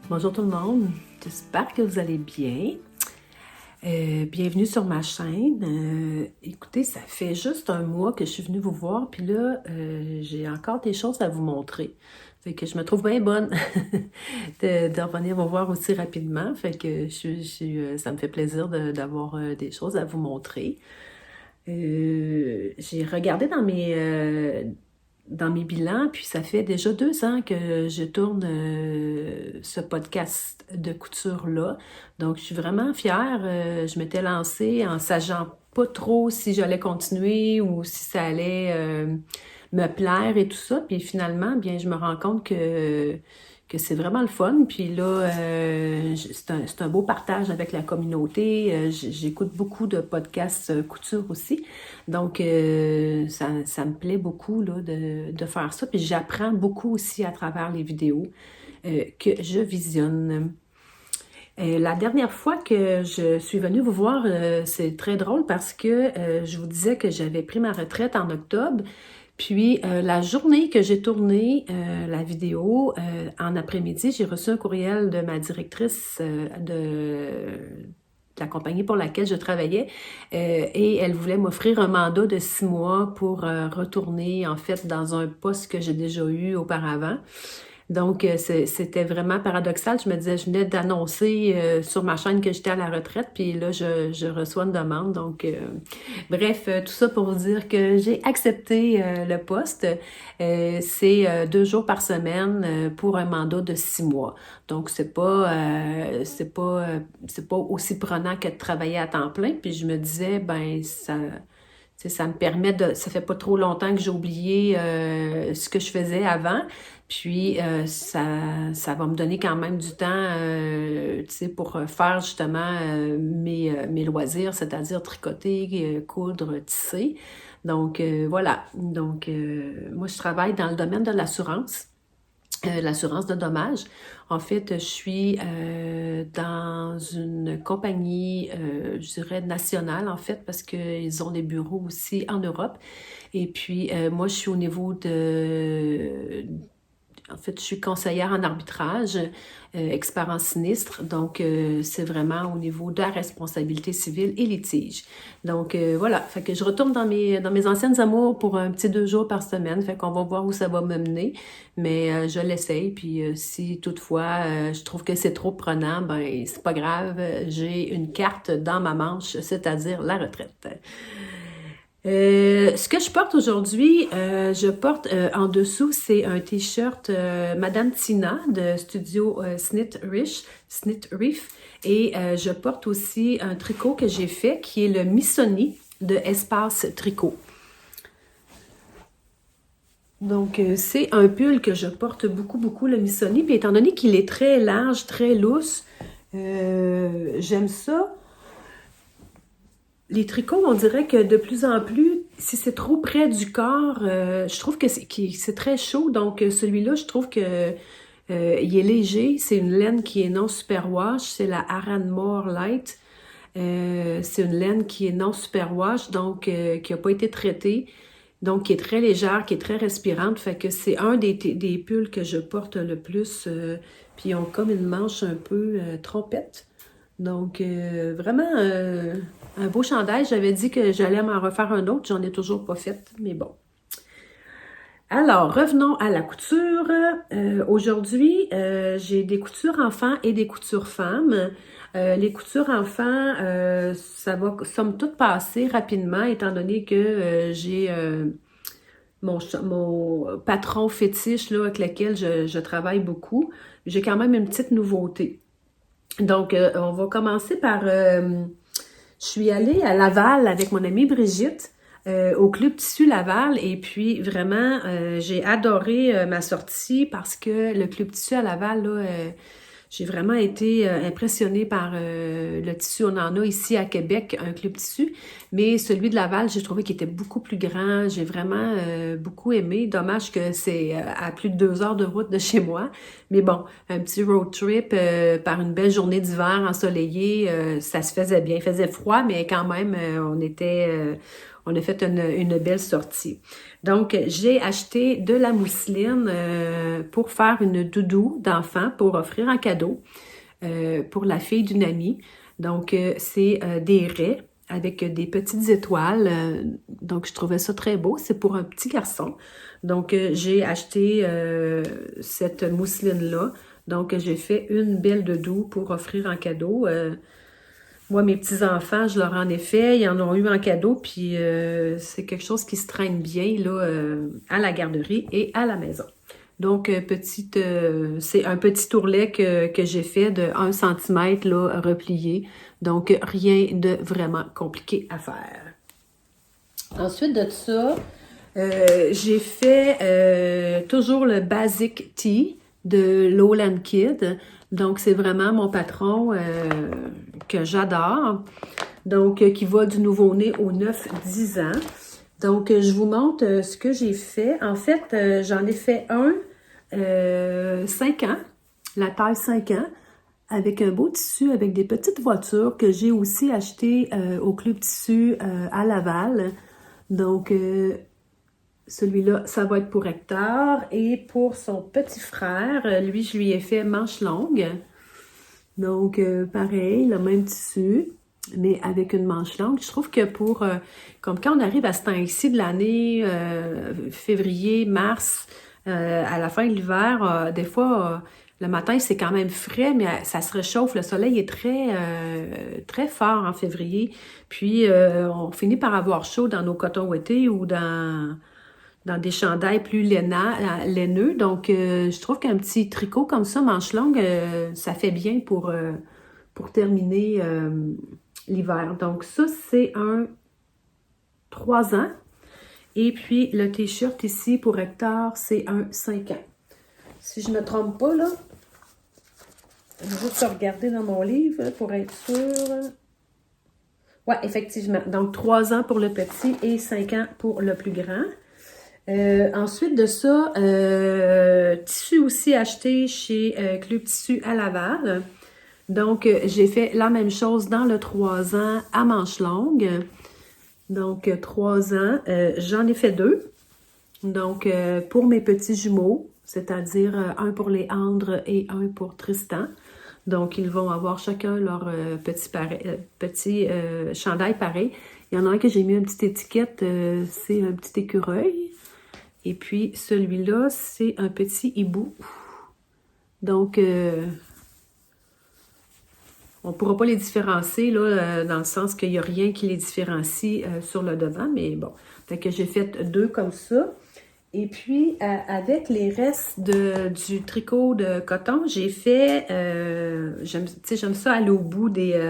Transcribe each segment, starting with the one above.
Bonjour tout le monde, j'espère que vous allez bien. Bienvenue sur ma chaîne. Écoutez, ça fait juste un mois que je suis venue vous voir, puis là, j'ai encore des choses à vous montrer. Fait que je me trouve bien bonne de revenir vous voir aussi rapidement. Fait que ça me fait plaisir d'avoir des choses à vous montrer. J'ai regardé dans mes bilans, puis ça fait déjà 2 ans que je tourne ce podcast de couture-là. Donc, je suis vraiment fière. Je m'étais lancée en sachant pas trop si j'allais continuer ou si ça allait me plaire et tout ça. Puis finalement, bien, je me rends compte que c'est vraiment le fun. Puis là, c'est un beau partage avec la communauté. J'écoute beaucoup de podcasts couture aussi. Donc, ça me plaît beaucoup là, de faire ça. Puis j'apprends beaucoup aussi à travers les vidéos que je visionne. La dernière fois que je suis venue vous voir, c'est très drôle parce que je vous disais que j'avais pris ma retraite en octobre. Puis, la journée que j'ai tourné la vidéo, en après-midi, j'ai reçu un courriel de ma directrice de la compagnie pour laquelle je travaillais et elle voulait m'offrir un mandat de 6 mois pour retourner, en fait, dans un poste que j'ai déjà eu auparavant. Donc, c'était vraiment paradoxal. Je me disais, je venais d'annoncer sur ma chaîne que j'étais à la retraite, puis là, je reçois une demande. Donc, bref, tout ça pour vous dire que j'ai accepté le poste. C'est 2 jours par semaine pour un mandat de 6 mois. Donc, c'est pas aussi prenant que de travailler à temps plein. Puis je me disais, ben ça me permet ça fait pas trop longtemps que j'ai oublié ce que je faisais avant. Puis, ça va me donner quand même du temps, pour faire justement mes loisirs, c'est-à-dire tricoter, coudre, tisser. Donc, voilà. Donc, moi, je travaille dans le domaine de l'assurance de dommages. En fait, je suis dans une compagnie, je dirais nationale, en fait, parce qu'ils ont des bureaux aussi en Europe. Et puis, moi, je suis au niveau en fait, je suis conseillère en arbitrage, expert en sinistre, donc c'est vraiment au niveau de la responsabilité civile et litige. Donc voilà, fait que je retourne dans mes anciennes amours pour un petit 2 jours par semaine, fait qu'on va voir où ça va me mener, mais je l'essaye, puis si toutefois je trouve que c'est trop prenant, ben c'est pas grave, j'ai une carte dans ma manche, c'est-à-dire la retraite. Ce que je porte aujourd'hui, je porte en dessous, c'est un t-shirt Madame Tina de Studio Snit Reef. Et je porte aussi un tricot que j'ai fait qui est le Missoni de Espace Tricot. Donc, c'est un pull que je porte beaucoup, le Missoni. Puis étant donné qu'il est très large, très lousse, j'aime ça. Les tricots, on dirait que de plus en plus, si c'est trop près du corps, je trouve que c'est très chaud. Donc, celui-là, je trouve que il est léger. C'est une laine qui est non superwash. C'est la Aranmore Light. C'est une laine qui est non superwash, donc qui n'a pas été traitée. Donc, qui est très légère, qui est très respirante. Fait que c'est un des pulls que je porte le plus. Puis, ils ont comme une manche un peu trompette. Donc, vraiment un beau chandail. J'avais dit que j'allais m'en refaire un autre. J'en ai toujours pas fait, mais bon. Alors, revenons à la couture. Aujourd'hui, j'ai des coutures enfants et des coutures femmes. Les coutures enfants, ça va somme toute passer rapidement, étant donné que j'ai mon patron fétiche là, avec lequel je travaille beaucoup. J'ai quand même une petite nouveauté. Donc, on va commencer par... je suis allée à Laval avec mon amie Brigitte, au Club Tissu Laval, et puis vraiment, j'ai adoré ma sortie parce que le Club Tissu à Laval, là, j'ai vraiment été impressionnée par le tissu. On en a ici à Québec, un Club Tissu, mais celui de Laval, j'ai trouvé qu'il était beaucoup plus grand. J'ai vraiment beaucoup aimé. Dommage que c'est à plus de 2 heures de route de chez moi. Mais bon, un petit road trip par une belle journée d'hiver ensoleillée, ça se faisait bien. Il faisait froid, mais quand même, on a fait une belle sortie. Donc, j'ai acheté de la mousseline pour faire une doudou d'enfant pour offrir en cadeau pour la fille d'une amie. Donc, c'est des raies avec des petites étoiles. Donc, je trouvais ça très beau. C'est pour un petit garçon. Donc, j'ai acheté cette mousseline-là. Donc, j'ai fait une belle doudou pour offrir en cadeau. Moi, mes petits-enfants, je leur en ai fait. Ils en ont eu en cadeau. Puis, c'est quelque chose qui se traîne bien là, à la garderie et à la maison. Donc, c'est un petit ourlet que j'ai fait de 1 cm là, replié. Donc, rien de vraiment compliqué à faire. Ensuite de ça, j'ai fait toujours le Basic Tea de Lowland Kid. Donc, c'est vraiment mon patron que j'adore. Donc, qui va du nouveau-né au 9-10 ans. Donc, je vous montre ce que j'ai fait. En fait, j'en ai fait un 5 ans, la taille 5 ans, avec un beau tissu, avec des petites voitures que j'ai aussi acheté au Club Tissu à Laval. Donc, celui-là, ça va être pour Hector. Et pour son petit frère, lui, je lui ai fait manche longue. Donc, pareil, le même tissu, mais avec une manche longue. Je trouve que comme quand on arrive à ce temps-ci de l'année, février, mars, à la fin de l'hiver, des fois, le matin, c'est quand même frais, mais ça se réchauffe. Le soleil est très fort en février. Puis, on finit par avoir chaud dans nos cotons ouettés ou dans des chandails plus laineux. Donc, je trouve qu'un petit tricot comme ça, manche longue, ça fait bien pour terminer l'hiver. Donc, ça, c'est un 3 ans. Et puis, le t-shirt ici pour Hector, c'est un 5 ans. Si je ne me trompe pas, là, je vais juste regarder dans mon livre pour être sûre. Oui, effectivement. Donc, 3 ans pour le petit et 5 ans pour le plus grand. Ensuite de ça, tissu aussi acheté chez Club Tissu à Laval. Donc, j'ai fait la même chose dans le 3 ans à manches longues. Donc, 3 ans, j'en ai fait 2. Donc, pour mes petits jumeaux, c'est-à-dire un pour Léandre et un pour Tristan. Donc, ils vont avoir chacun leur petit chandail pareil. Il y en a un que j'ai mis une petite étiquette, c'est un petit écureuil. Et puis, celui-là, c'est un petit hibou. Donc, on ne pourra pas les différencier, là, dans le sens qu'il n'y a rien qui les différencie sur le devant, mais bon. Fait que j'ai fait 2 comme ça. Et puis, avec les restes du tricot de coton, j'ai fait, j'aime ça aller au bout des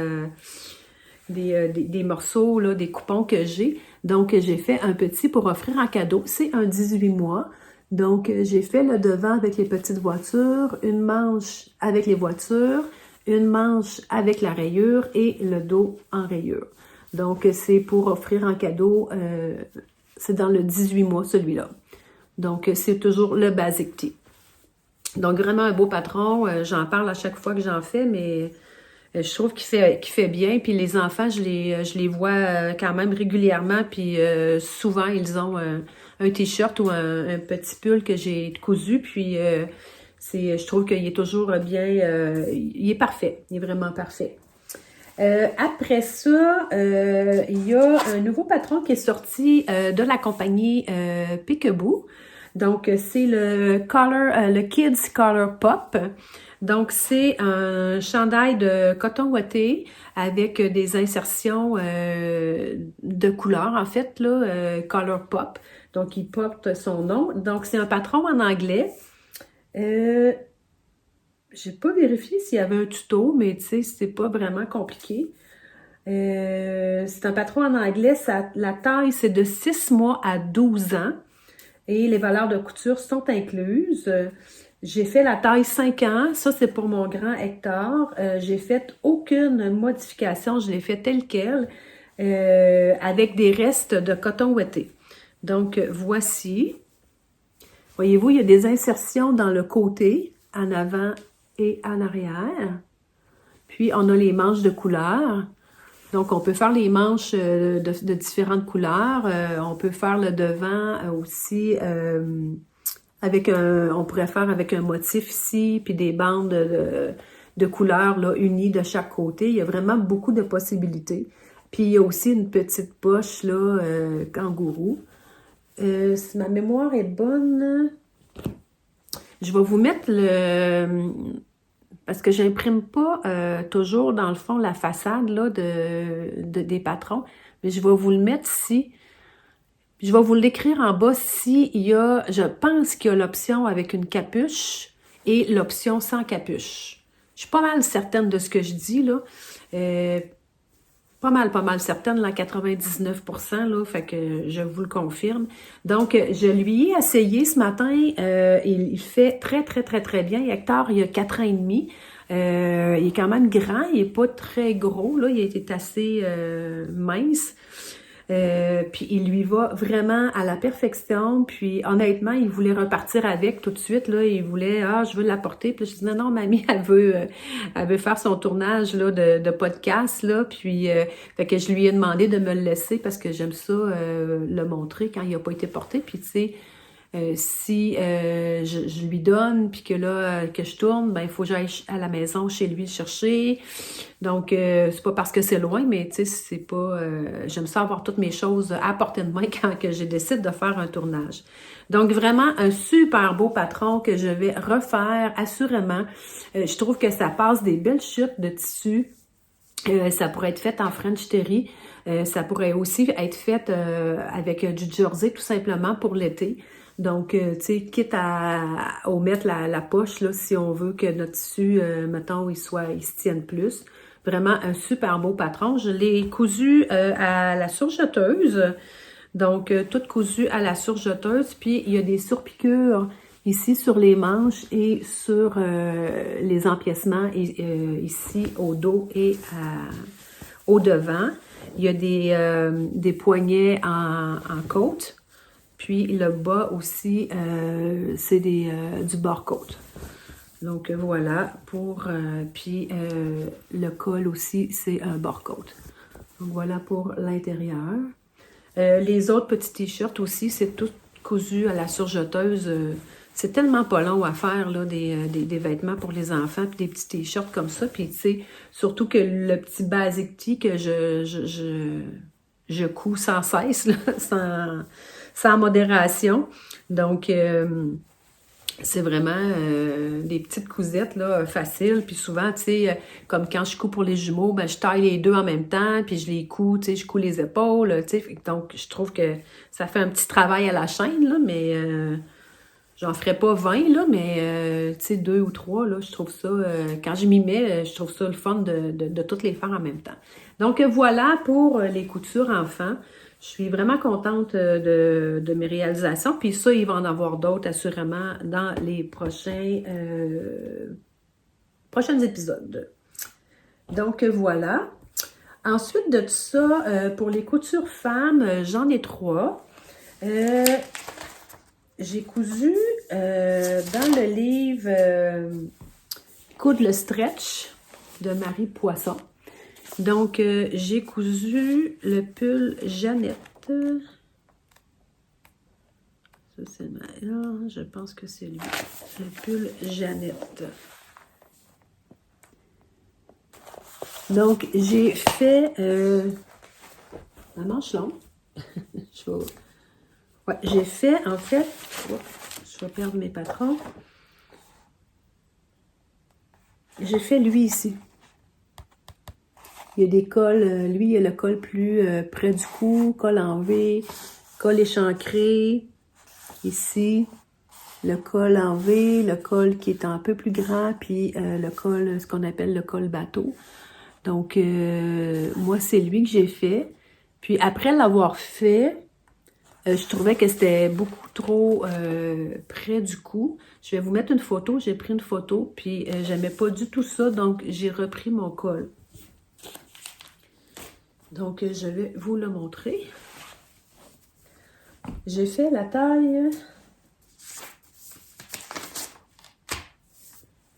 morceaux, là, des coupons que j'ai. Donc, j'ai fait un petit pour offrir en cadeau. C'est un 18 mois. Donc, j'ai fait le devant avec les petites voitures, une manche avec les voitures, une manche avec la rayure et le dos en rayure. Donc, c'est pour offrir en cadeau, c'est dans le 18 mois, celui-là. Donc, c'est toujours le Basic Tee. Donc, vraiment un beau patron. J'en parle à chaque fois que j'en fais, mais je trouve qu'il fait bien. Puis les enfants, je les vois quand même régulièrement. Puis souvent, ils ont un t-shirt ou un petit pull que j'ai cousu. Puis je trouve qu'il est toujours bien. Il est parfait. Il est vraiment parfait. Après ça, il y a un nouveau patron qui est sorti de la compagnie Peekaboo. Donc, c'est le Kids Color Pop. Donc, c'est un chandail de coton ouaté avec des insertions de couleurs, en fait, là, Color Pop. Donc, il porte son nom. Donc, c'est un patron en anglais. J'ai pas vérifié s'il y avait un tuto, mais tu sais, c'est pas vraiment compliqué. C'est un patron en anglais. La taille, c'est de 6 mois à 12 ans. Et les valeurs de couture sont incluses. J'ai fait la taille 5 ans. Ça, c'est pour mon grand Hector. J'ai fait aucune modification. Je l'ai fait tel quel avec des restes de coton ouaté. Donc, voici. Voyez-vous, il y a des insertions dans le côté, en avant et en arrière. Puis, on a les manches de couleur. Donc, on peut faire les manches de différentes couleurs. On peut faire le devant aussi on pourrait faire avec un motif ici, puis des bandes de couleurs là, unies de chaque côté. Il y a vraiment beaucoup de possibilités. Puis, il y a aussi une petite poche là, kangourou. Si ma mémoire est bonne, je vais vous mettre parce que j'imprime pas toujours, dans le fond, la façade là, des patrons, mais je vais vous le mettre ici. Je vais vous l'écrire en bas je pense qu'il y a l'option avec une capuche et l'option sans capuche. Je suis pas mal certaine de ce que je dis, là. Pas mal certaine, là, 99%, là, fait que je vous le confirme. Donc, je lui ai essayé ce matin, il fait très, très, très, très bien. Hector, il a 4 ans et demi. Il est quand même grand, il n'est pas très gros, là, il est assez mince. Puis il lui va vraiment à la perfection. Puis honnêtement, il voulait repartir avec tout de suite. Là, il voulait, je veux l'apporter. Puis je dis, non, mamie, elle veut faire son tournage là, de podcast. Là. Puis fait que je lui ai demandé de me le laisser parce que j'aime ça le montrer quand il n'a pas été porté. Puis tu sais, si je lui donne, puis que là, que je tourne, ben il faut que j'aille à la maison chez lui le chercher. Donc, c'est pas parce que c'est loin, mais tu sais, c'est pas... j'aime ça avoir toutes mes choses à portée de main quand que je décide de faire un tournage. Donc, vraiment, un super beau patron que je vais refaire, assurément. Je trouve que ça passe des belles chutes de tissu. Ça pourrait être fait en French terry. Ça pourrait aussi être fait avec du jersey, tout simplement, pour l'été. Donc, tu sais, quitte à omettre la poche, là, si on veut que notre tissu, mettons, il se tienne plus. Vraiment un super beau patron. Je l'ai cousu à la surjeteuse. Donc, tout cousu à la surjeteuse. Puis, il y a des surpiqûres ici sur les manches et sur les empiècements ici au dos et au devant. Il y a des poignets en côte. Puis le bas aussi, c'est du bord-côte. Donc voilà, puis le col aussi, c'est un bord-côte. Donc voilà pour l'intérieur. Les autres petits t-shirts aussi, c'est tout cousu à la surjeteuse. C'est tellement pas long à faire, là, des vêtements pour les enfants, puis des petits t-shirts comme ça. Puis, tu sais, surtout que le petit basic tee que je couds sans cesse, là, sans modération. Donc, c'est vraiment des petites cousettes là, faciles. Puis souvent, tu sais, comme quand je couds pour les jumeaux, ben, je taille les deux en même temps, puis je les couds, tu sais, je couds les épaules, tu sais. Donc, je trouve que ça fait un petit travail à la chaîne, là, mais j'en ferai pas 20, là, mais tu sais, 2 ou 3, là, je trouve ça, quand je m'y mets, je trouve ça le fun de toutes les faire en même temps. Donc, voilà pour les coutures enfants. Je suis vraiment contente de mes réalisations. Puis ça, il va en avoir d'autres, assurément, dans les prochains épisodes. Donc, voilà. Ensuite de tout ça, pour les coutures femmes, j'en ai 3. J'ai cousu dans le livre Coudre le stretch de Marie Poisson. Donc, j'ai cousu le pull Jeannette. Ça, c'est là, je pense que c'est lui. Le pull Jeannette. Donc, j'ai fait la manche longue. Ouais, j'ai fait, en fait, je vais perdre mes patrons. J'ai fait lui ici. Il y a des cols, lui, il y a le col plus près du cou, col en V, col échancré, ici, le col en V, le col qui est un peu plus grand, puis le col, ce qu'on appelle le col bateau. Donc, moi, c'est lui que j'ai fait. Puis après l'avoir fait, je trouvais que c'était beaucoup trop près du cou. Je vais vous mettre une photo, j'ai pris une photo, puis j'aimais pas du tout ça, donc j'ai repris mon col. Donc, je vais vous le montrer. J'ai fait la taille...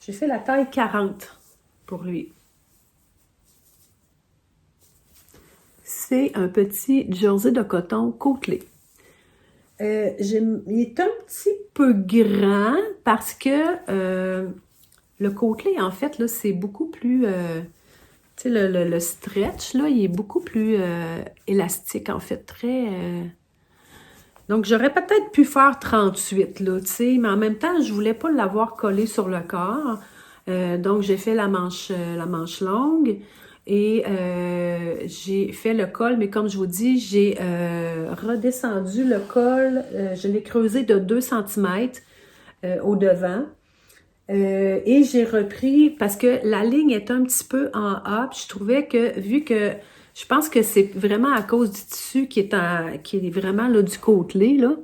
J'ai fait la taille 40 pour lui. c'est un petit jersey de coton côtelé. Il est un petit peu grand parce que le côtelé, en fait, là, c'est beaucoup plus... tu sais, le stretch, là, il est beaucoup plus élastique, en fait, Donc, j'aurais peut-être pu faire 38, là, tu sais, mais en même temps, je voulais pas l'avoir collé sur le corps. Donc, j'ai fait la manche longue et j'ai fait le col, mais comme je vous dis, j'ai redescendu le col, je l'ai creusé de 2 cm au devant. Et j'ai repris, parce que la ligne est un petit peu en A, puis je trouvais que, vu que, je pense que c'est vraiment à cause du tissu qui est vraiment là, du côtelé, là.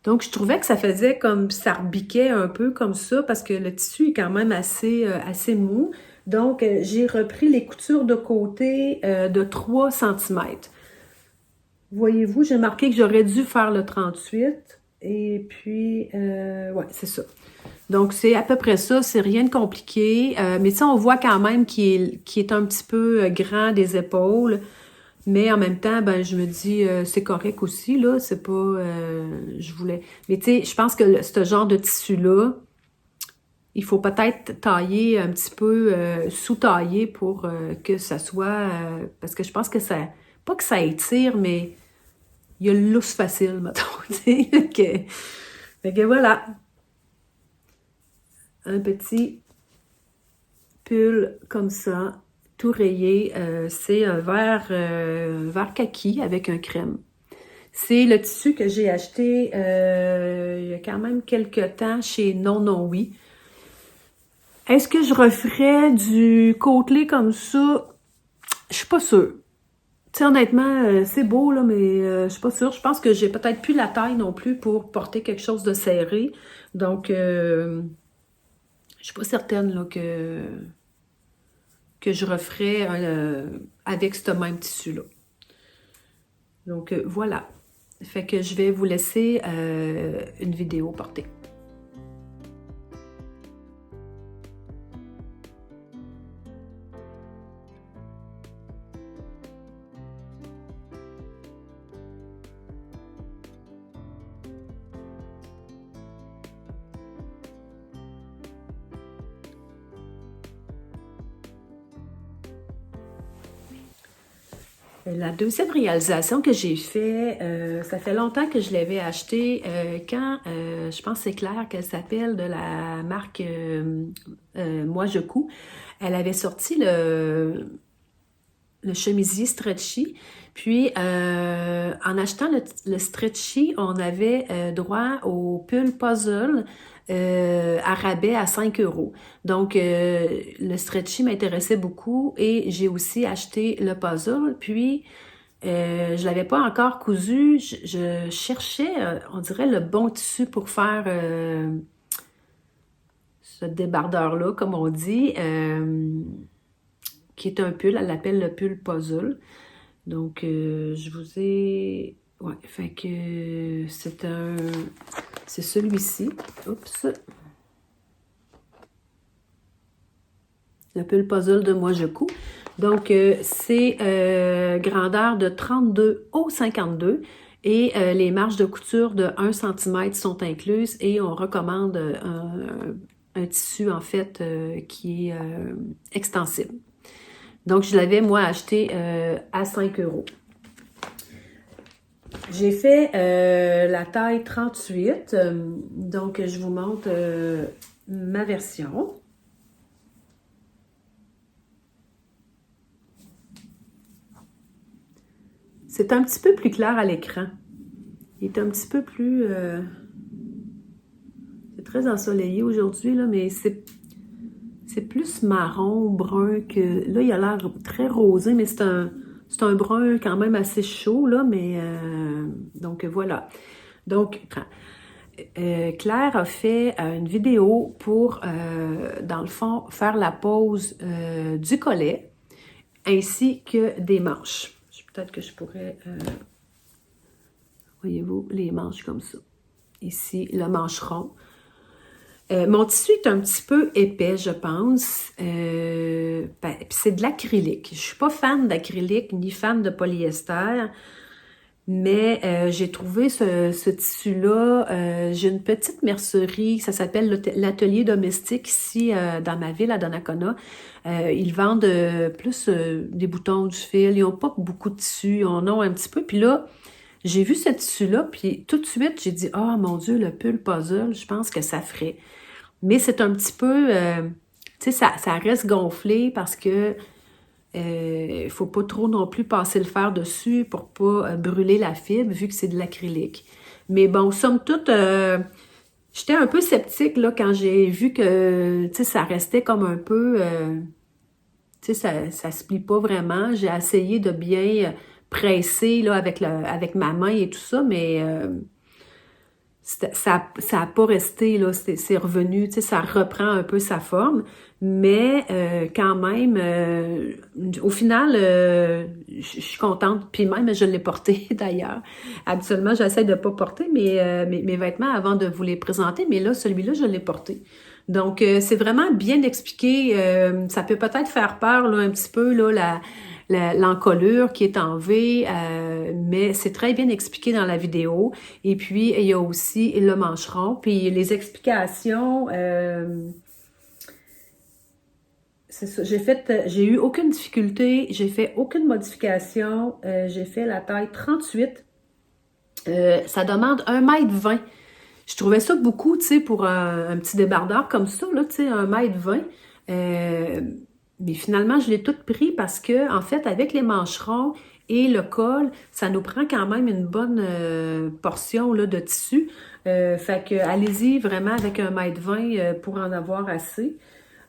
Donc, je trouvais que ça faisait comme, ça rebiquait un peu comme ça, parce que le tissu est quand même assez mou. Donc, j'ai repris les coutures de côté de 3 cm. Voyez-vous, j'ai marqué que j'aurais dû faire le 38. Et puis, ouais, c'est ça. Donc, c'est à peu près ça, c'est rien de compliqué. Mais tu sais, on voit quand même qu'il est un petit peu grand des épaules. Mais en même temps, ben, je me dis, c'est correct aussi, là. C'est pas... je voulais... Mais tu sais, je pense que ce genre de tissu-là, il faut peut-être tailler un petit peu, sous-tailler pour que ça soit... parce que je pense que ça... Pas que ça étire, mais il y a le lousse facile, mettons, tu sais. Fait que voilà. Un petit pull comme ça, tout rayé. C'est un vert kaki avec un crème. C'est le tissu que j'ai acheté il y a quand même quelques temps chez Non Non Oui. Est-ce que je referais du côtelé comme ça? Je suis pas sûre. Tu sais, honnêtement, c'est beau, là, mais je suis pas sûre. Je pense que j'ai peut-être plus la taille non plus pour porter quelque chose de serré. Donc, je suis pas certaine là, que je referais avec ce même tissu-là. Donc, voilà. Fait que je vais vous laisser une vidéo portée. La deuxième réalisation que j'ai fait, ça fait longtemps que je l'avais acheté quand, je pense que c'est Claire qu'elle s'appelle, de la marque Moi Je Couds. Elle avait sorti le chemisier stretchy. Puis, en achetant le stretchy, on avait droit au pull puzzle à rabais à 5 €. Donc, le stretchy m'intéressait beaucoup et j'ai aussi acheté le puzzle. Puis, je l'avais pas encore cousu. Je cherchais, on dirait, le bon tissu pour faire ce débardeur-là, comme on dit, qui est un pull. Elle l'appelle le pull puzzle. Donc, je vous ai... Ouais, fait que c'est celui-ci. Oups! Le pull puzzle de Moi Je Couds. Donc, c'est grandeur de 32 au 52 et les marges de couture de 1 cm sont incluses et on recommande un tissu, en fait, qui est extensible. Donc, je l'avais, moi, acheté à 5 €. J'ai fait la taille 38. Donc, je vous montre ma version. C'est un petit peu plus clair à l'écran. Il est un petit peu plus... c'est très ensoleillé aujourd'hui, là, mais c'est plus marron, brun que... Là, il a l'air très rosé, mais c'est un brun quand même assez chaud, là, mais... donc, voilà. Donc, Claire a fait une vidéo pour, dans le fond, faire la pose du collet, ainsi que des manches. Peut-être que je pourrais... voyez-vous, les manches comme ça. Ici, le mancheron. Mon tissu est un petit peu épais, je pense. Puis c'est de l'acrylique. Je suis pas fan d'acrylique ni fan de polyester, mais j'ai trouvé ce tissu-là. J'ai une petite mercerie, ça s'appelle l'Atelier Domestique ici dans ma ville, à Donnacona. Ils vendent plus des boutons, du fil. Ils n'ont pas beaucoup de tissu, ils en ont un petit peu. Puis là, j'ai vu ce tissu-là, puis tout de suite, j'ai dit, oh mon Dieu, le pull puzzle, je pense que ça ferait. Mais c'est un petit peu, tu sais, ça reste gonflé parce que il faut pas trop non plus passer le fer dessus pour pas brûler la fibre, vu que c'est de l'acrylique. Mais bon, somme toute, j'étais un peu sceptique là, quand j'ai vu que, tu sais, ça restait comme un peu, tu sais, ça se plie pas vraiment. J'ai essayé de bien presser là, avec ma main et tout ça, mais ça a pas resté, là, c'est revenu, tu sais, ça reprend un peu sa forme, mais quand même, au final, je suis contente, puis même, je l'ai porté d'ailleurs. Habituellement, j'essaie de pas porter mes vêtements avant de vous les présenter, mais là, celui-là, je l'ai porté. Donc, c'est vraiment bien expliqué. Ça peut peut-être faire peur, là, un petit peu, là, l'encolure qui est en V, mais c'est très bien expliqué dans la vidéo. Et puis, il y a aussi le mancheron. Puis les explications, c'est ça. J'ai eu aucune difficulté, j'ai fait aucune modification. J'ai fait la taille 38. Ça demande 1,20 m. Je trouvais ça beaucoup, tu sais, pour un petit débardeur comme ça, là, tu sais, 1,20 m. Mais finalement, je l'ai tout pris parce que, en fait, avec les mancherons et le col, ça nous prend quand même une bonne portion là, de tissu. Fait que allez-y vraiment avec 1,20 m pour en avoir assez.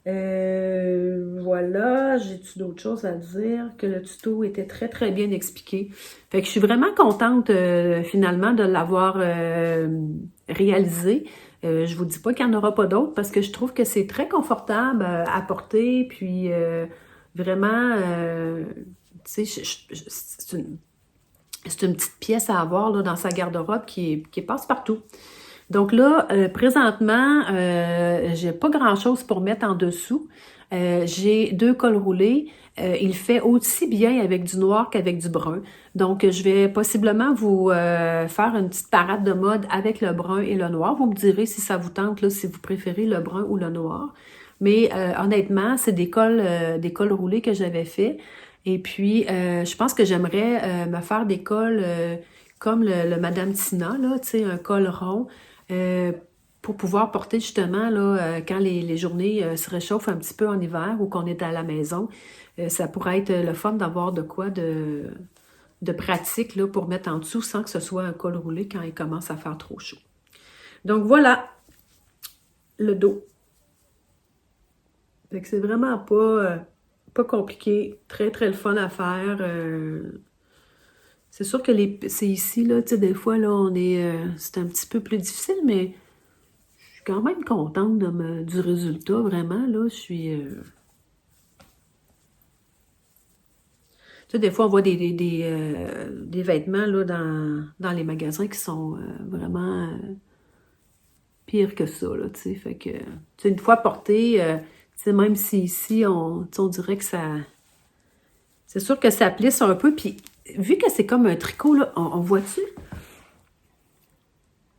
Voilà, j'ai-tu d'autres choses à dire? Que le tuto était très, très bien expliqué. Fait que je suis vraiment contente finalement de l'avoir réalisé. Je vous dis pas qu'il n'y en aura pas d'autres parce que je trouve que c'est très confortable à porter. Puis vraiment, tu sais, c'est une petite pièce à avoir là, dans sa garde-robe qui passe partout. Donc là, présentement, j'ai pas grand-chose pour mettre en dessous. J'ai 2 cols roulés. Il fait aussi bien avec du noir qu'avec du brun. Donc, je vais possiblement vous faire une petite parade de mode avec le brun et le noir. Vous me direz si ça vous tente, là, si vous préférez le brun ou le noir. Mais honnêtement, c'est des cols roulés que j'avais fait. Et puis, je pense que j'aimerais me faire des cols comme le Madame Tina, là, tu sais, un col rond. Euh, pour pouvoir porter justement là, quand les journées se réchauffent un petit peu en hiver ou qu'on est à la maison, ça pourrait être le fun d'avoir de quoi de pratique là, pour mettre en dessous sans que ce soit un col roulé quand il commence à faire trop chaud. Donc voilà le dos. Fait que c'est vraiment pas compliqué, très très le fun à faire. C'est sûr que c'est ici, là, tu sais, des fois, là, c'est un petit peu plus difficile, mais je suis quand même contente du résultat, vraiment, là, je suis... Tu sais, des fois, on voit des vêtements, là, dans les magasins qui sont vraiment pires que ça, là, tu sais, fait que, tu sais, une fois porté, tu sais, même si ici, tu sais, on dirait que ça... C'est sûr que ça plisse un peu, puis vu que c'est comme un tricot, là, on voit-tu?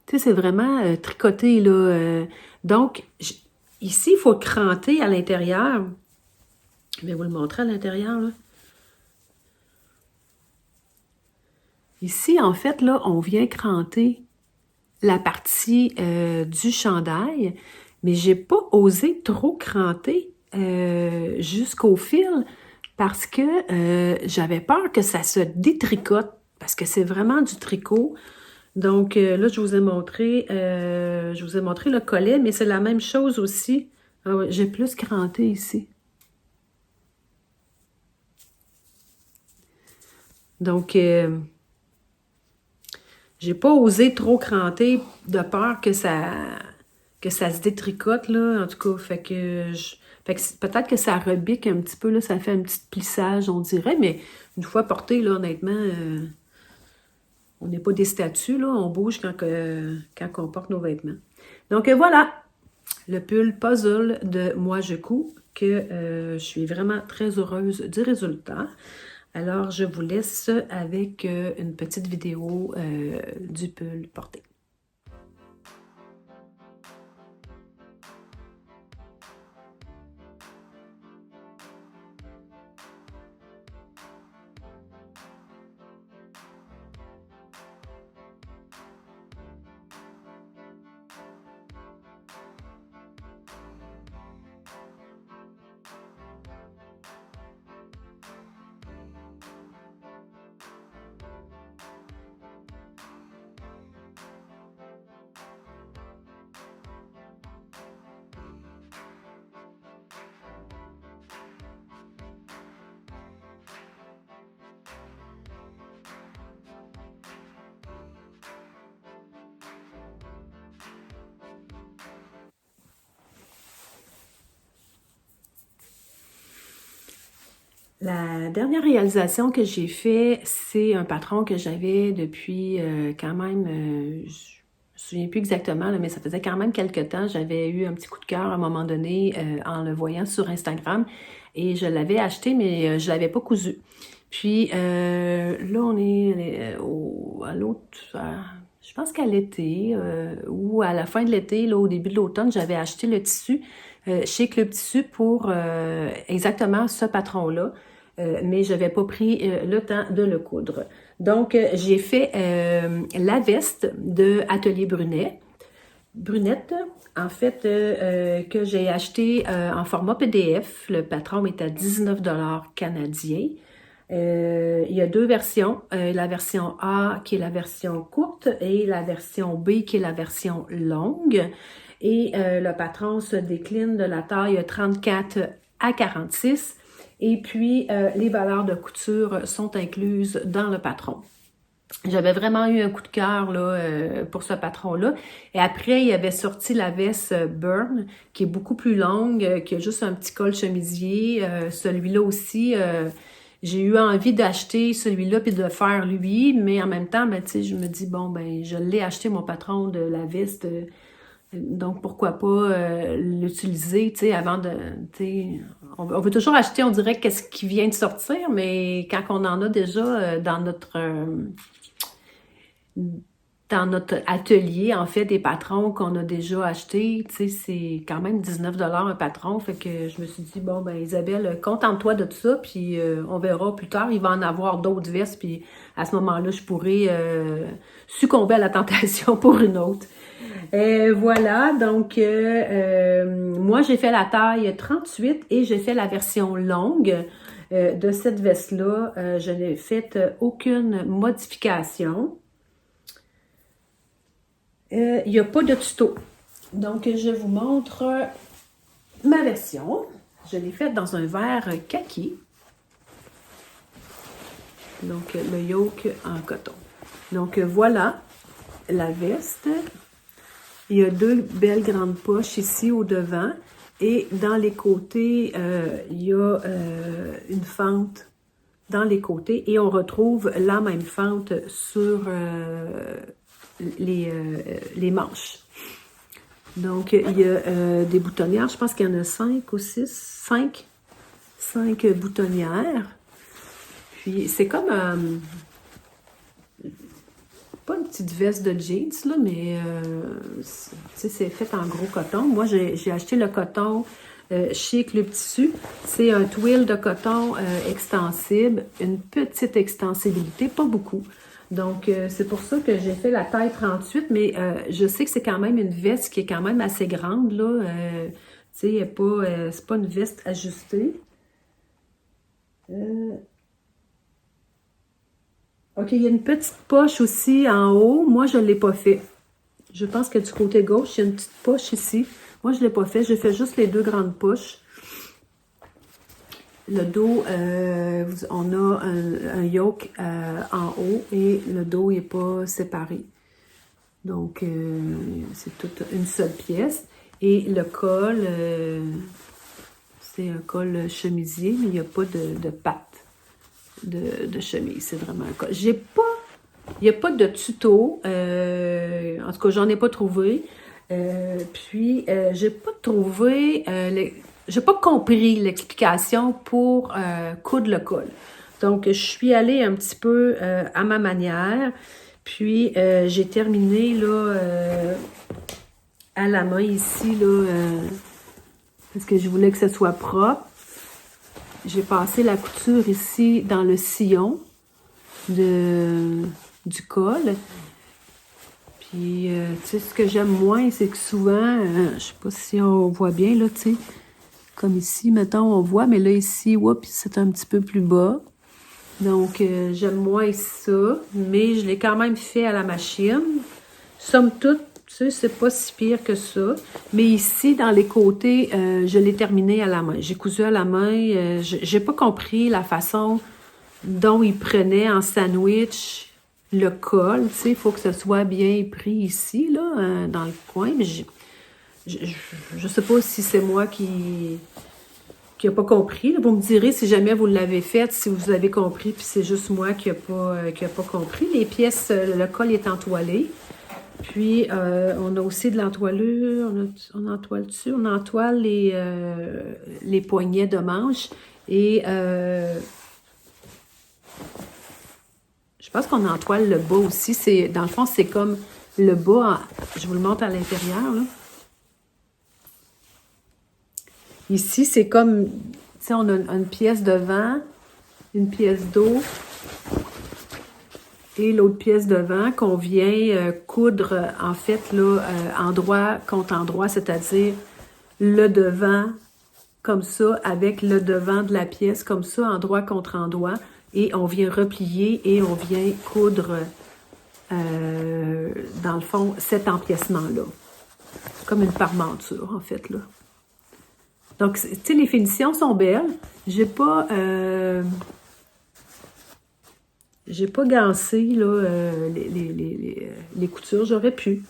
Tu sais, c'est vraiment tricoté, là. Donc, ici, il faut cranter à l'intérieur. Je vais vous le montrer à l'intérieur, là. Ici, en fait, là, on vient cranter la partie du chandail, mais j'ai pas osé trop cranter jusqu'au fil parce que j'avais peur que ça se détricote, parce que c'est vraiment du tricot. Donc là, je vous ai montré le collet, mais c'est la même chose aussi. Ah ouais, j'ai plus cranté ici. Donc, j'ai pas osé trop cranter de peur que ça se détricote, là, en tout cas. Fait que peut-être que ça rebique un petit peu, là, ça fait un petit plissage, on dirait, mais une fois porté, là, honnêtement, on n'est pas des statues, là, on bouge quand on porte nos vêtements. Donc voilà, le pull puzzle de Moi Je Couds, que je suis vraiment très heureuse du résultat. Alors, je vous laisse avec une petite vidéo du pull porté. La dernière réalisation que j'ai fait, c'est un patron que j'avais depuis quand même, je me souviens plus exactement, là, mais ça faisait quand même quelques temps. J'avais eu un petit coup de cœur à un moment donné en le voyant sur Instagram et je l'avais acheté, mais je l'avais pas cousu. Puis là, on est à l'autre, je pense qu'à l'été ou à la fin de l'été, là, au début de l'automne, j'avais acheté le tissu chez Club Tissu pour exactement ce patron-là. Mais je n'avais pas pris le temps de le coudre. Donc, j'ai fait la veste de Atelier Brunette, en fait, que j'ai acheté en format PDF. Le patron est à 19 $ canadiens. Il y a deux versions, la version A qui est la version courte et la version B qui est la version longue. Et le patron se décline de la taille 34 à 46. Et puis, les valeurs de couture sont incluses dans le patron. J'avais vraiment eu un coup de cœur là, pour ce patron-là. Et après, il avait sorti la veste Burn, qui est beaucoup plus longue, qui a juste un petit col chemisier. Celui-là aussi, j'ai eu envie d'acheter celui-là puis de le faire lui. Mais en même temps, ben, je me dis, bon, ben, je l'ai acheté, mon patron de la veste. Donc, pourquoi pas l'utiliser, tu sais, avant de, tu sais, on veut toujours acheter, on dirait, qu'est-ce qui vient de sortir, mais quand on en a déjà dans notre atelier, en fait, des patrons qu'on a déjà achetés, tu sais, c'est quand même 19 $ un patron, fait que je me suis dit, bon, ben Isabelle, contente-toi de tout ça, puis on verra plus tard, il va en avoir d'autres vestes, puis à ce moment-là, je pourrais succomber à la tentation pour une autre. Voilà, donc moi j'ai fait la taille 38 et j'ai fait la version longue de cette veste-là. Je n'ai fait aucune modification. Il n'y a pas de tuto. Donc je vous montre ma version. Je l'ai faite dans un verre kaki. Donc le yoke en coton. Donc voilà la veste. Il y a deux belles grandes poches ici au devant et dans les côtés, il y a une fente dans les côtés et on retrouve la même fente sur les manches. Donc, il y a des boutonnières, je pense qu'il y en a 5 ou 6, 5 boutonnières. Puis, c'est comme pas une petite veste de jeans, là, mais c'est fait en gros coton. Moi, j'ai acheté le coton chez Club Tissu. C'est un twill de coton extensible, une petite extensibilité, pas beaucoup. Donc, c'est pour ça que j'ai fait la taille 38, mais je sais que c'est quand même une veste qui est quand même assez grande, là. Tu sais, c'est pas une veste ajustée. OK, il y a une petite poche aussi en haut. Moi, je ne l'ai pas fait. Je pense que du côté gauche, il y a une petite poche ici. Moi, je ne l'ai pas fait. J'ai fait juste les deux grandes poches. Le dos, on a un yoke en haut et le dos n'est pas séparé. Donc, c'est toute une seule pièce. Et le col, c'est un col chemisier, mais il n'y a pas de patte de chemise. C'est vraiment un col. Il n'y a pas de tuto. En tout cas, j'en ai pas trouvé. J'ai pas trouvé, j'ai pas compris l'explication pour coudre le col. Donc, je suis allée un petit peu à ma manière. Puis, j'ai terminé là, à la main ici, là, parce que je voulais que ce soit propre. J'ai passé la couture ici dans le sillon du col. Puis, tu sais, ce que j'aime moins, c'est que souvent, je sais pas si on voit bien, là, tu sais, comme ici, mettons, on voit, mais là, ici, oups, c'est un petit peu plus bas. Donc, j'aime moins ça, mais je l'ai quand même fait à la machine. Somme toute, tu sais, c'est pas si pire que ça. Mais ici, dans les côtés, je l'ai terminé à la main. J'ai cousu à la main. J'ai pas compris la façon dont il prenait en sandwich le col. Tu sais, il faut que ce soit bien pris ici, là, dans le coin. Mais je sais pas si c'est moi qui n'a pas compris. Là. Vous me direz si jamais vous l'avez fait, si vous avez compris, puis c'est juste moi qui n'a pas compris. Les pièces, le col est entoilé. Puis, on a aussi de l'entoilure. On entoile dessus. On entoile les poignets de manches. Et je pense qu'on entoile le bas aussi. Dans le fond, c'est comme le bas. Je vous le montre à l'intérieur, là. Ici, c'est comme, tu sais, on a une pièce devant, une pièce d'eau et l'autre pièce devant qu'on vient coudre, en fait, là, endroit contre endroit, c'est-à-dire le devant comme ça, avec le devant de la pièce comme ça, endroit contre endroit, et on vient replier et on vient coudre, dans le fond, cet empiècement-là. Comme une parmenture, en fait, là. Donc, tu sais, les finitions sont belles. J'ai pas gancé là, les coutures. J'aurais pu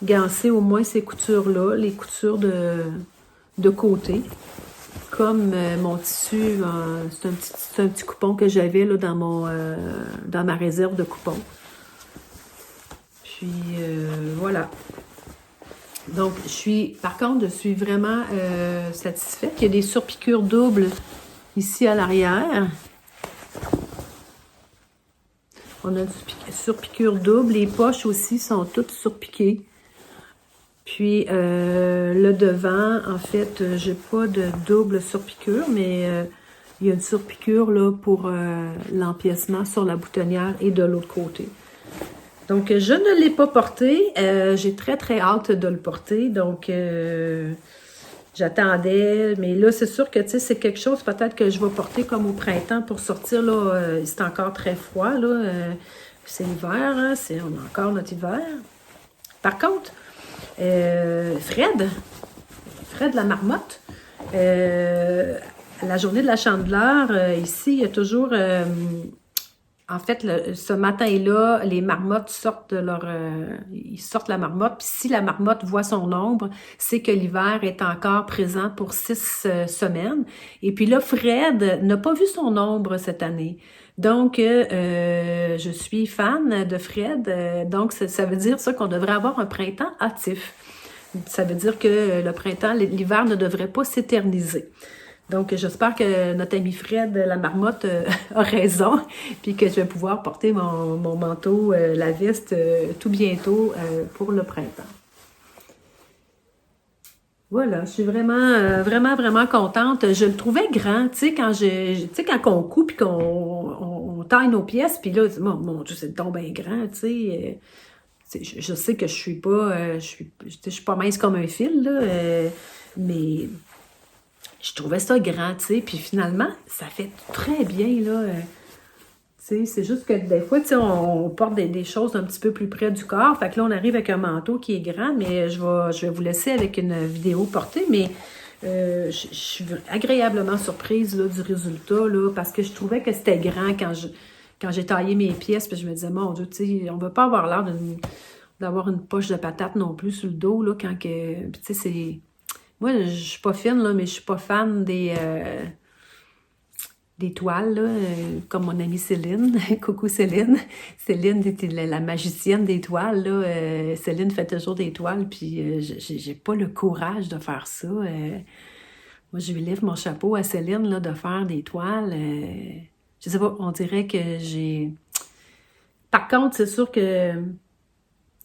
gancer au moins ces coutures-là, les coutures de côté. Comme mon tissu, c'est un petit coupon que j'avais là, dans ma réserve de coupons. Puis, voilà. Donc, par contre, je suis vraiment satisfaite. Il y a des surpiqûres doubles ici à l'arrière. On a une surpiqûre double. Les poches aussi sont toutes surpiquées. Puis, le devant, en fait, j'ai pas de double surpiqûre, mais il y a une surpiqûre là, pour l'empiècement sur la boutonnière et de l'autre côté. Donc, je ne l'ai pas porté. J'ai très, très hâte de le porter. Donc, j'attendais. Mais là, c'est sûr que, tu sais, c'est quelque chose peut-être que je vais porter comme au printemps pour sortir. Là, c'est encore très froid. Là, c'est l'hiver. Hein, on a encore notre hiver. Par contre, Fred la marmotte, la journée de la Chandeleur, ici, il y a toujours... en fait, ce matin-là, les marmottes sortent ils sortent la marmotte. Puis si la marmotte voit son ombre, c'est que l'hiver est encore présent pour 6 semaines. Et puis là, Fred n'a pas vu son ombre cette année. Donc, je suis fan de Fred. Donc, ça veut dire ça qu'on devrait avoir un printemps hâtif. Ça veut dire que le printemps, l'hiver ne devrait pas s'éterniser. Donc, j'espère que notre ami Fred, la marmotte, a raison, puis que je vais pouvoir porter mon manteau, la veste, tout bientôt pour le printemps. Voilà, je suis vraiment, vraiment contente. Je le trouvais grand, tu sais, quand on coupe et qu'on taille nos pièces, puis là, mon Dieu, c'est donc bien grand, tu sais. Je sais que je suis pas, je suis pas mince comme un fil, là, mais... Je trouvais ça grand, tu sais, puis finalement, ça fait très bien, là. Tu sais, c'est juste que des fois, tu sais, on porte des choses un petit peu plus près du corps. Fait que là, on arrive avec un manteau qui est grand, mais je vais vous laisser avec une vidéo portée, mais je suis agréablement surprise là, du résultat, là, parce que je trouvais que c'était grand quand j'ai taillé mes pièces, puis je me disais, mon Dieu, tu sais, on ne veut pas avoir l'air d'avoir une poche de patate non plus sur le dos, là, quand que... Puis tu sais, c'est... Moi, je suis pas fine, là, mais je suis pas fan des toiles, là, comme mon amie Céline. Coucou Céline. Céline était la magicienne des toiles, là. Céline fait toujours des toiles, puis j'ai pas le courage de faire ça. Moi, je lui lève mon chapeau à Céline, là, de faire des toiles. Je sais pas, on dirait que j'ai... Par contre, c'est sûr que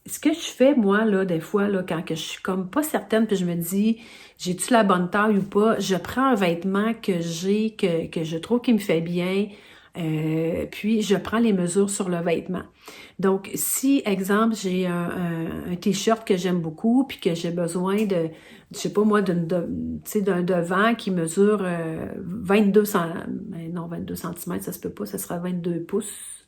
ce que je fais, moi, là, des fois, là, quand que je suis comme pas certaine, puis je me dis, j'ai-tu la bonne taille ou pas, je prends un vêtement que j'ai, que je trouve qui me fait bien, puis je prends les mesures sur le vêtement. Donc, si, exemple, j'ai un t-shirt que j'aime beaucoup, puis que j'ai besoin de, je sais pas moi, d'un devant qui mesure 22 non, 22 centimètres, ça se peut pas, ça sera 22 pouces.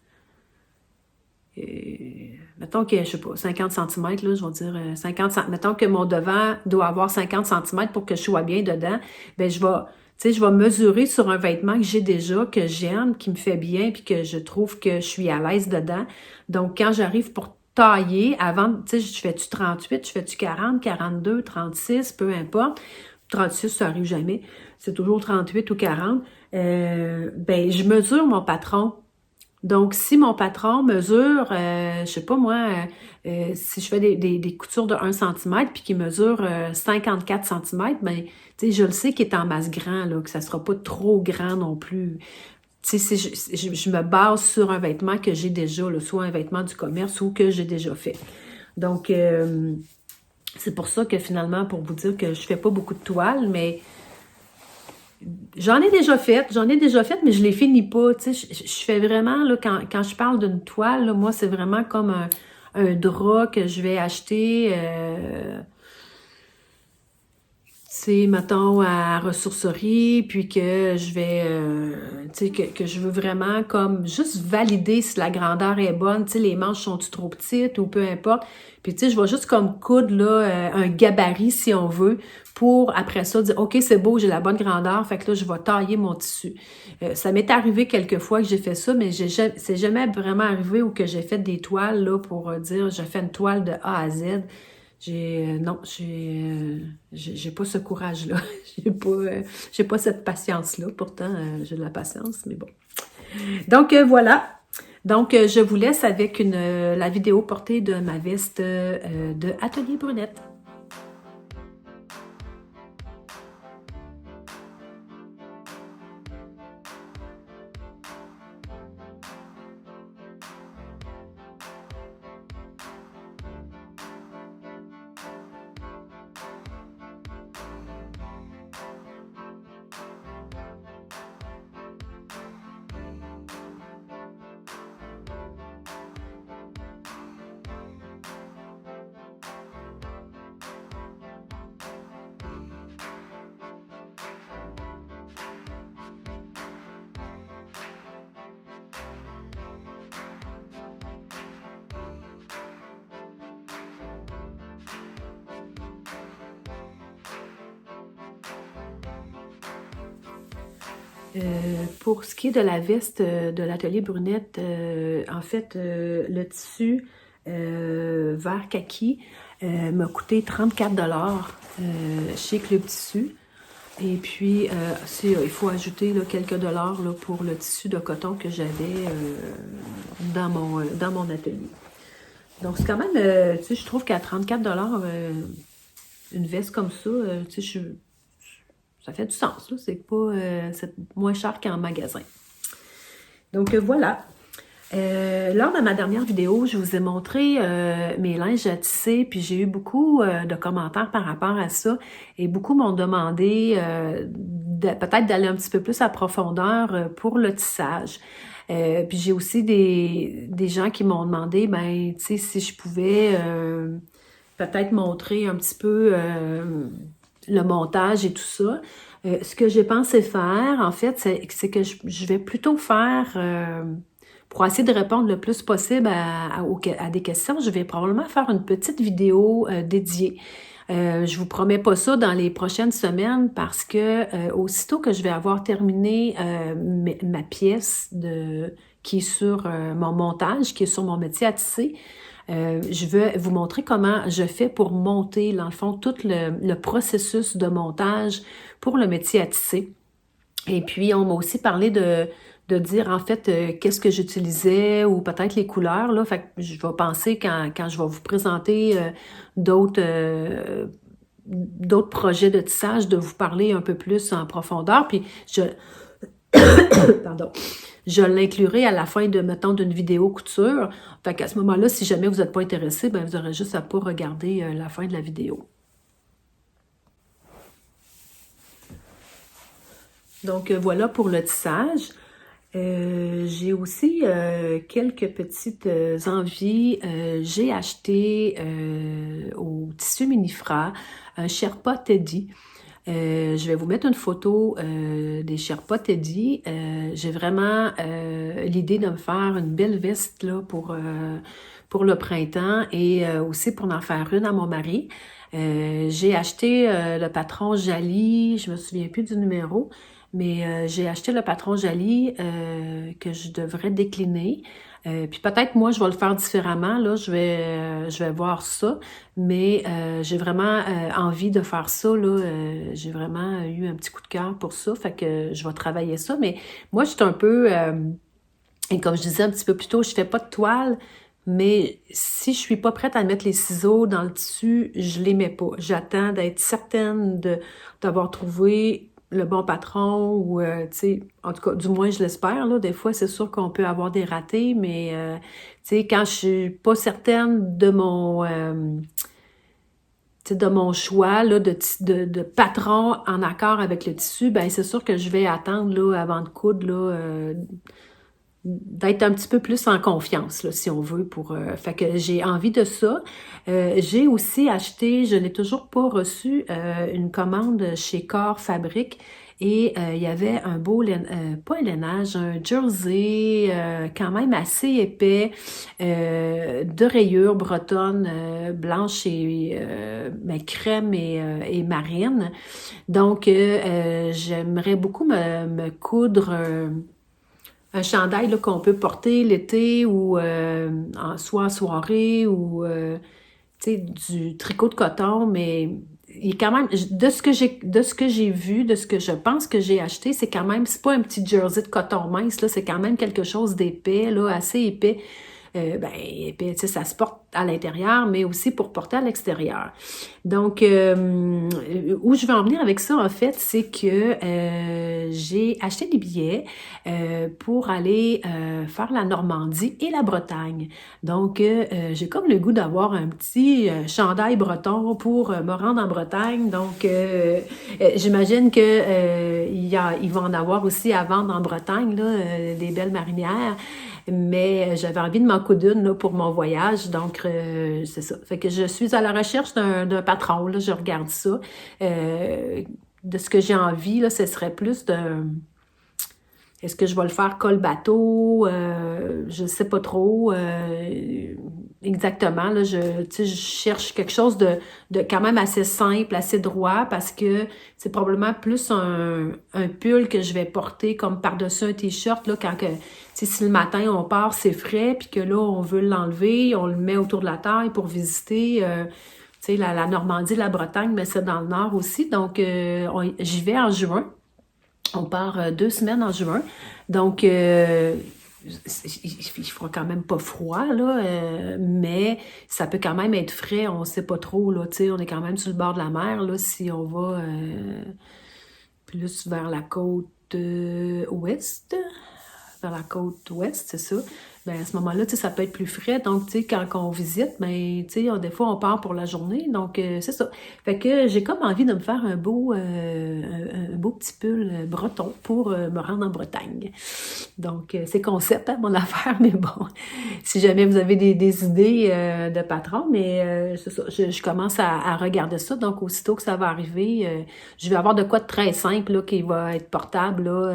Mettons que, je sais pas, 50 centimètres, là, je vais dire 50 cm. Mettons que mon devant doit avoir 50 centimètres pour que je sois bien dedans, ben je vais mesurer sur un vêtement que j'ai déjà, que j'aime, qui me fait bien, puis que je trouve que je suis à l'aise dedans. Donc, quand j'arrive pour tailler, avant, tu sais, je fais-tu 38, je fais-tu 40, 42, 36, peu importe. 36, ça arrive jamais. C'est toujours 38 ou 40. Ben, je mesure mon patron. Donc, si mon patron mesure, je sais pas moi, si je fais des coutures de 1 cm puis qu'il mesure 54 cm, ben, tu sais, je le sais qu'il est en masse grand, là, que ça sera pas trop grand non plus. Tu sais, je me base sur un vêtement que j'ai déjà, là, soit un vêtement du commerce ou que j'ai déjà fait. Donc, c'est pour ça que finalement, pour vous dire que je fais pas beaucoup de toiles, mais j'en ai déjà fait, mais je les finis pas. Tu sais, je fais vraiment, là, quand je parle d'une toile, là, moi, c'est vraiment comme un drap que je vais acheter, tu sais, mettons, à ressourcerie, puis que je vais, tu sais, que je veux vraiment comme juste valider si la grandeur est bonne, tu sais, les manches sont-tu trop petites ou peu importe. Puis, tu sais, je vais juste comme coudre, là, un gabarit, si on veut, pour, après ça, dire, OK, c'est beau, j'ai la bonne grandeur, fait que là, je vais tailler mon tissu. Ça m'est arrivé quelques fois que j'ai fait ça, mais c'est jamais vraiment arrivé où que j'ai fait des toiles, là, pour dire, je fais une toile de A à Z. Non, j'ai pas ce courage-là. J'ai pas cette patience-là. Pourtant, j'ai de la patience, mais bon. Donc, voilà. Donc, je vous laisse avec la vidéo portée de ma veste de Atelier Brunette. Pour ce qui est de la veste de l'atelier Brunette, en fait, le tissu vert kaki m'a coûté 34 $ chez Club Tissu. Et puis, il faut ajouter là, quelques dollars là, pour le tissu de coton que j'avais dans mon atelier. Donc, c'est quand même, tu sais, je trouve qu'à 34 $, une veste comme ça, tu sais, ça fait du sens, là. C'est pas, c'est moins cher qu'en magasin. Donc, voilà. Lors de ma dernière vidéo, je vous ai montré mes linges à tisser, puis j'ai eu beaucoup de commentaires par rapport à ça, et beaucoup m'ont demandé peut-être d'aller un petit peu plus à profondeur pour le tissage. Puis j'ai aussi des gens qui m'ont demandé, ben, tu sais, si je pouvais peut-être montrer un petit peu le montage et tout ça. Ce que j'ai pensé faire, en fait, c'est que je vais plutôt faire... pour essayer de répondre le plus possible à des questions, je vais probablement faire une petite vidéo dédiée. Je vous promets pas ça dans les prochaines semaines parce que aussitôt que je vais avoir terminé ma pièce qui est sur mon montage, qui est sur mon métier à tisser, je vais vous montrer comment je fais pour monter, dans le fond, tout le processus de montage pour le métier à tisser. Et puis, on m'a aussi parlé de dire, en fait, qu'est-ce que j'utilisais ou peut-être les couleurs, là. Fait que je vais penser quand je vais vous présenter d'autres d'autres projets de tissage, de vous parler un peu plus en profondeur. Puis, pardon, je l'inclurai à la fin de, mettons, d'une vidéo couture. Fait qu'à ce moment-là, si jamais vous n'êtes pas intéressé, ben vous aurez juste à pas regarder la fin de la vidéo. Donc, voilà pour le tissage. J'ai aussi quelques petites envies. J'ai acheté au Tissu Minifra un Sherpa Teddy. Je vais vous mettre une photo des Sherpa Teddy. J'ai vraiment l'idée de me faire une belle veste là, pour le printemps et aussi pour en faire une à mon mari. J'ai acheté le patron Jali, je me souviens plus du numéro, mais j'ai acheté le patron Jali que je devrais décliner. Puis peut-être moi je vais le faire différemment, là, je vais voir ça, mais j'ai vraiment envie de faire ça, là, j'ai vraiment eu un petit coup de cœur pour ça, fait que je vais travailler ça, mais moi je suis un peu, et comme je disais un petit peu plus tôt, je fais pas de toile, mais si je suis pas prête à mettre les ciseaux dans le tissu, je les mets pas. J'attends d'être certaine d'avoir trouvé le bon patron ou, tu sais, en tout cas, du moins, je l'espère, là. Des fois, c'est sûr qu'on peut avoir des ratés, mais, tu sais, quand je suis pas certaine de mon choix là, de patron en accord avec le tissu, ben c'est sûr que je vais attendre là, avant de coudre là, d'être un petit peu plus en confiance, là, si on veut, fait que j'ai envie de ça. J'ai aussi acheté, je n'ai toujours pas reçu, une commande chez Corps Fabrique et il y avait un beau, pas un lainage, un jersey quand même assez épais, de rayures bretonnes, blanches et mais crème et marine. Donc, j'aimerais beaucoup me coudre un chandail là, qu'on peut porter l'été ou soit en soirée ou tu sais, du tricot de coton, mais il est quand même, de ce que j'ai vu, de ce que je pense que j'ai acheté, c'est quand même, c'est pas un petit jersey de coton mince, là, c'est quand même quelque chose d'épais, là, assez épais. Épais, tu sais, ça se porte à l'intérieur, mais aussi pour porter à l'extérieur. Donc, où je veux en venir avec ça, en fait, c'est que j'ai acheté des billets pour aller faire la Normandie et la Bretagne. Donc, j'ai comme le goût d'avoir un petit chandail breton pour me rendre en Bretagne. Donc, j'imagine que il va en avoir aussi à vendre en Bretagne, là, des belles marinières. Mais j'avais envie de m'en coudre une là, pour mon voyage, donc c'est ça. Fait que je suis à la recherche d'un patron, là, je regarde ça. De ce que j'ai envie, là, ce serait plus de... Est-ce que je vais le faire col bateau? Je sais pas trop exactement. Là, tu sais, je cherche quelque chose de quand même assez simple, assez droit, parce que c'est probablement plus un pull que je vais porter comme par-dessus un t-shirt, là, quand que, tu sais, si le matin on part, c'est frais, puis que là, on veut l'enlever, on le met autour de la taille pour visiter. Tu sais, la Normandie, la Bretagne, mais c'est dans le nord aussi. Donc, j'y vais en juin. On part 2 semaines en juin. Donc, il fera quand même pas froid, là, mais ça peut quand même être frais, on sait pas trop, là, tu sais, on est quand même sur le bord de la mer, là, si on va plus vers la côte ouest, vers la côte ouest, c'est ça. Ben à ce moment-là, tu sais, ça peut être plus frais. Donc, tu sais, quand on visite, ben, tu sais, des fois, on part pour la journée. Donc, c'est ça. Fait que j'ai comme envie de me faire un beau petit pull breton pour me rendre en Bretagne. Donc, c'est concept, hein, mon affaire, mais bon, si jamais vous avez des idées de patron, mais c'est ça, je commence à regarder ça. Donc, aussitôt que ça va arriver, je vais avoir de quoi de très simple, là, qui va être portable, là,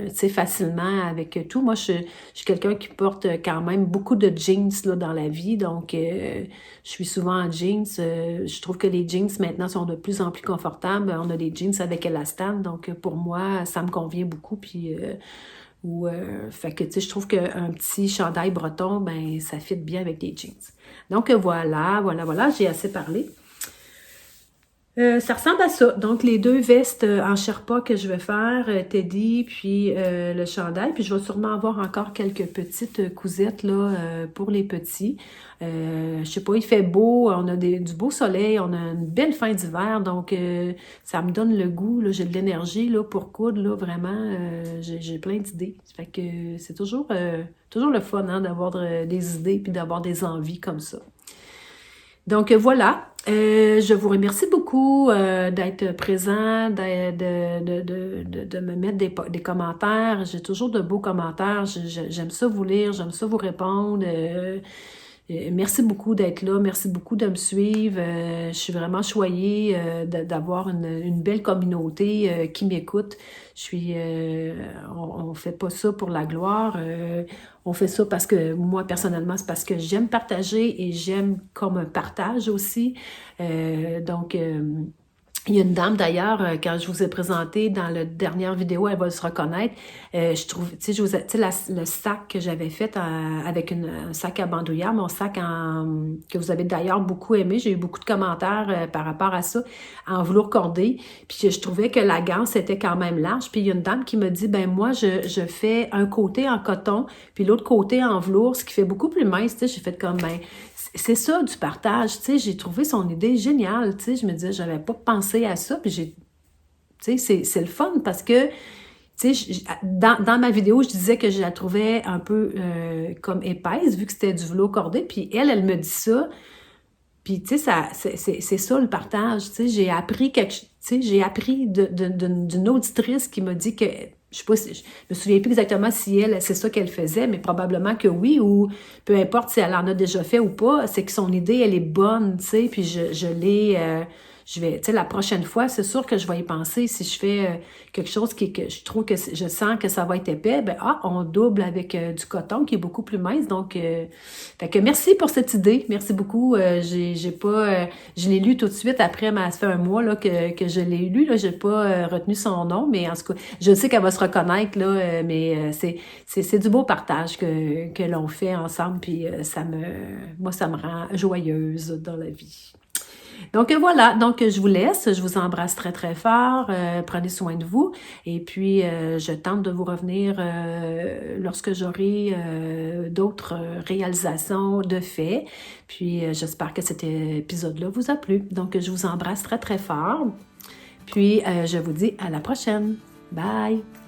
tu sais, facilement avec tout. Moi, je suis quelqu'un qui porte quand même beaucoup de jeans, là, dans la vie. Donc, je suis souvent en jeans. Je trouve que les jeans, maintenant, sont de plus en plus confortables. On a des jeans avec élastane. Donc, pour moi, ça me convient beaucoup. Puis, fait que, tu sais, je trouve qu'un petit chandail breton, ben, ça fit bien avec des jeans. Donc, voilà, j'ai assez parlé. Ça ressemble à ça. Donc, les 2 vestes en Sherpa que je vais faire, Teddy, puis le chandail. Puis, je vais sûrement avoir encore quelques petites cousettes là, pour les petits. Je sais pas, il fait beau, on a du beau soleil, on a une belle fin d'hiver. Donc, ça me donne le goût, là, j'ai de l'énergie là, pour coudre. Là, vraiment, j'ai plein d'idées. Fait que c'est toujours le fun hein, d'avoir des idées puis d'avoir des envies comme ça. Donc voilà, je vous remercie beaucoup d'être présent, de me mettre des commentaires. J'ai toujours de beaux commentaires. J'aime ça vous lire, j'aime ça vous répondre. Merci beaucoup d'être là, merci beaucoup de me suivre. Je suis vraiment choyée d'avoir une belle communauté qui m'écoute. On fait pas ça pour la gloire. On fait ça parce que moi, personnellement, c'est parce que j'aime partager et j'aime comme un partage aussi. Donc, il y a une dame d'ailleurs, quand je vous ai présenté dans la dernière vidéo, elle va se reconnaître. Je trouve, tu sais, le sac que j'avais fait avec un sac à bandoulière, mon sac que vous avez d'ailleurs beaucoup aimé. J'ai eu beaucoup de commentaires par rapport à ça, en velours cordé. Puis je trouvais que la ganse était quand même large. Puis il y a une dame qui me dit, ben moi, je fais un côté en coton, puis l'autre côté en velours, ce qui fait beaucoup plus mince. Tu sais, j'ai fait comme, ben, c'est ça du partage, tu sais, j'ai trouvé son idée géniale, tu sais, je me disais, j'avais pas pensé à ça, puis tu sais, c'est le fun parce que, tu sais, dans ma vidéo, je disais que je la trouvais un peu comme épaisse, vu que c'était du velours cordé, puis elle me dit ça, puis tu sais, c'est ça le partage, tu sais, j'ai appris d'une auditrice qui m'a dit que, je sais pas si, je me souviens plus exactement si c'est ça qu'elle faisait, mais probablement que oui, ou peu importe si elle en a déjà fait ou pas, c'est que son idée, elle est bonne, tu sais, puis je l'ai, tu sais, la prochaine fois, c'est sûr que je vais y penser. Si je fais quelque chose que je trouve que je sens que ça va être épais, ben on double avec du coton qui est beaucoup plus mince. Donc, fait que merci pour cette idée. Merci beaucoup. J'ai pas, je l'ai lu tout de suite après, mais ça fait un mois là que je l'ai lu. Là, j'ai pas retenu son nom, mais en tout cas, je sais qu'elle va se reconnaître là. Mais c'est du beau partage que l'on fait ensemble. Puis moi, ça me rend joyeuse dans la vie. Donc voilà, donc je vous laisse, je vous embrasse très très fort, prenez soin de vous et puis je tente de vous revenir lorsque j'aurai d'autres réalisations de faits. Puis j'espère que cet épisode-là vous a plu. Donc je vous embrasse très très fort. Puis je vous dis à la prochaine. Bye!